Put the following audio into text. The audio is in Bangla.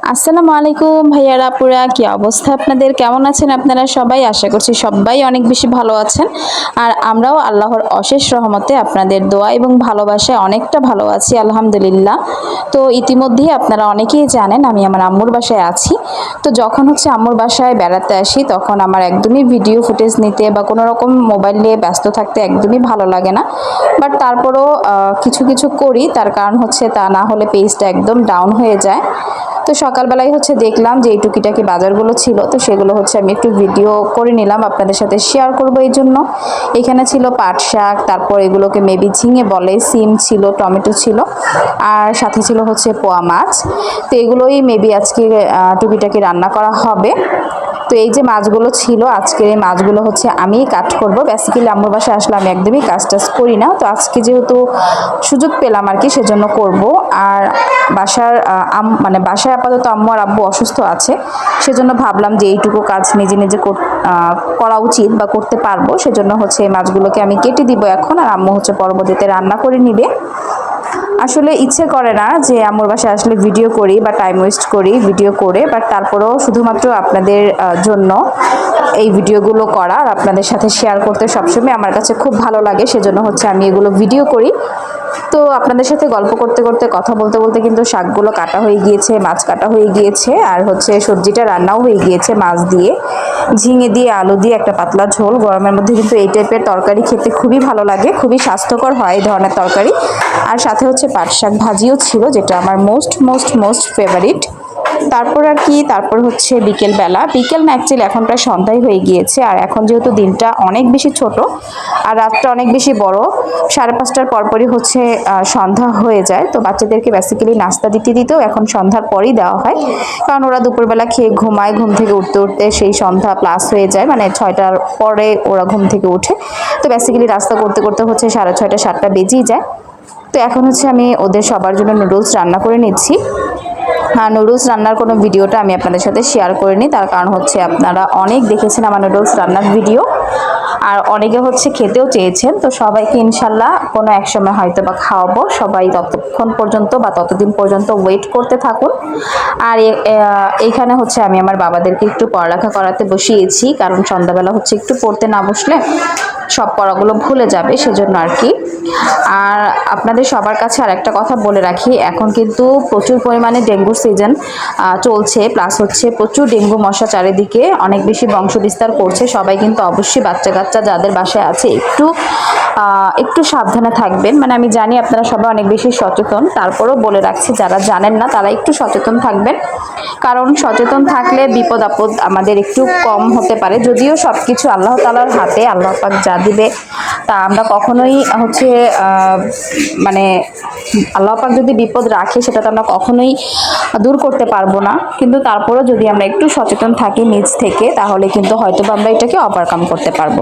আসসালামু আলাইকুম ভাইয়ারা আপুরা, কি অবস্থা আপনাদের? কেমন আছেন আপনারা সবাই? আশা করছি সবাই অনেক বেশি ভালো আছেন। আর আমরাও আল্লাহর অশেষ রহমতে আপনাদের দোয়া এবং ভালোবাসায় অনেকটা ভালো আছি আলহামদুলিল্লাহ। তো ইতিমধ্যেই আপনারা অনেকেই জানেন আমি আমার আম্মুর বাসায় আছি। তো যখন আম্মুর বাসায় বেড়াতে আসি তখন আমার একদমই ভিডিও ফুটেজ নিতে বা কোনো রকম মোবাইল নিয়ে ব্যস্ত থাকতে একদমই ভালো লাগে না। বাট তারপরও কিছু কিছু করি, তার কারণ তা না হলে পেজটা একদম ডাউন হয়ে যায়। তো সকালবেলায় দেখলাম যে এই টুকিটাকি বাজারগুলো ছিল, তো সেগুলো আমি একটু ভিডিও করে নিলাম, আপনাদের সাথে শেয়ার করব। এই জন্য এখানে ছিল পাট শাক, তারপর এগুলোকে মেবি ঝিঙে বলে, সিম ছিল, টমেটো ছিল, আর সাথে ছিল পোয়া মাছ। তো এগুলোই মেবি আজকে টুকিটাকি রান্না করা হবে। তো এই যে মাছগুলো ছিল, আজকের এই মাছগুলো আমিই কাট করব। বেসিক্যালি আম্মুর বাসায় আসলে আমি একদমই কাজ টাজ করি না, তো আজকে যেহেতু সুযোগ পেলাম আর কি, সেজন্য করব। আর বাসায় আপাতত আম্মু আর আব্বু অসুস্থ আছে, সেজন্য ভাবলাম যে এইটুকু কাজ নিজে নিজে করা উচিত বা করতে পারবো। সেজন্য এই মাছগুলোকে আমি কেটে দিব এখন, আর আম্মু পরবর্তীতে রান্না করে নিবে। আসলে ইচ্ছে করে না যে আম্মুর বাসায় আসলে ভিডিও করি বা টাইম ওয়েস্ট করি ভিডিও করে, বাট তারপরেও শুধুমাত্র আপনাদের জন্য এই ভিডিওগুলো করা আর আপনাদের সাথে শেয়ার করতে সবসময় আমার কাছে খুব ভালো লাগে। সেজন্য আমি এগুলো ভিডিও করি। তো আপনাদের সাথে গল্প করতে করতে, কথা বলতে বলতে কিন্তু শাকগুলো কাটা হয়ে গিয়েছে, মাছ কাটা হয়ে গিয়েছে, আর সবজিটা রান্নাও হয়ে গিয়েছে। মাছ দিয়ে, ঝিঙে দিয়ে, আলু দিয়ে একটা পাতলা ঝোল। গরমের মধ্যে কিন্তু এই টাইপের তরকারি খেতে খুবই ভালো লাগে, খুবই স্বাস্থ্যকর হয় এই ধরনের তরকারি। আর সাথে পাট শাক ভাজিও ছিল, যেটা আমার মোস্ট মোস্ট মোস্ট ফেভারিট। তারপর আর কি, তারপর বিকেলবেলা, বিকেল না অ্যাকচুয়ালি এখন প্রায় সন্ধ্যাই হয়ে গিয়েছে। আর এখন যেহেতু দিনটা অনেক বেশি ছোট আর রাতটা অনেক বেশি বড়, 5:30টার পরপরই সন্ধ্যা হয়ে যায়। তো বাচ্চাদেরকে বেসিক্যালি নাস্তা দিতে দিতেও এখন সন্ধ্যার পরই দেওয়া হয়, কারণ ওরা দুপুরবেলা খেয়ে ঘুমায়, ঘুম থেকে উঠতে উঠতে সেই সন্ধ্যা প্লাস হয়ে যায়, মানে 6টার পরে ওরা ঘুম থেকে ওঠে। তো বেসিক্যালি নাস্তা করতে করতে 6:30 7টা বেজেই যায়। তো এখন আমি ওদের সবার জন্য নুডলস রান্না করে নিচ্ছি। নুডলস রান্নার কোনো ভিডিওটা আমি আপনাদের সাথে শেয়ার করিনি, তার কারণ আপনারা অনেক দেখেছেন আমার নুডলস রান্নার ভিডিও, আর অনেকে খেতেও চেয়েছেন। তো সবাইকে ইনশাল্লাহ কোনো এক সময় হয়তো বা খাওয়াবো। সবাই ততক্ষণ পর্যন্ত বা ততদিন পর্যন্ত ওয়েট করতে থাকুন। আর এইখানে আমি আমার বাবাদেরকে একটু পড়ালেখা করাতে বসিয়েছি, কারণ সন্ধ্যাবেলা একটু পড়তে না বসলে সব পড়াগুলো ভুলে যাবে, সেজন্য আর কি। আর আপনাদের সবার কাছে আর একটা কথা বলে রাখি, এখন কিন্তু প্রচুর পরিমাণে ডেঙ্গুর সিজন চলছে, প্লাস প্রচুর ডেঙ্গু মশা চারিদিকে অনেক বেশি বংশ বিস্তার করছে। সবাই কিন্তু অবশ্যই বাচ্চা কাচ্চা যাদের বাসায় আছে একটু সাবধানে থাকবেন। মানে আমি জানি আপনারা সবাই অনেক বেশি সচেতন, তারপরেও বলে রাখছি যারা জানেন না তারা একটু সচেতন থাকবেন, কারণ সচেতন থাকলে বিপদ আপদ আমাদের একটু কম হতে পারে। যদিও সব কিছু আল্লাহ তাআলার হাতে, আল্লাহ পাক যা দিবে তা আমরা কখনোই মানে আল্লাহ পাক যদি বিপদ রাখে সেটা তো আমরা কখনোই দূর করতে পারবো না, কিন্তু তারপরেও যদি আমরা একটু সচেতন থাকি নিজ থেকে, তাহলে কিন্তু হয়তো আমরা এটাকে ওভারকাম করতে পারবো।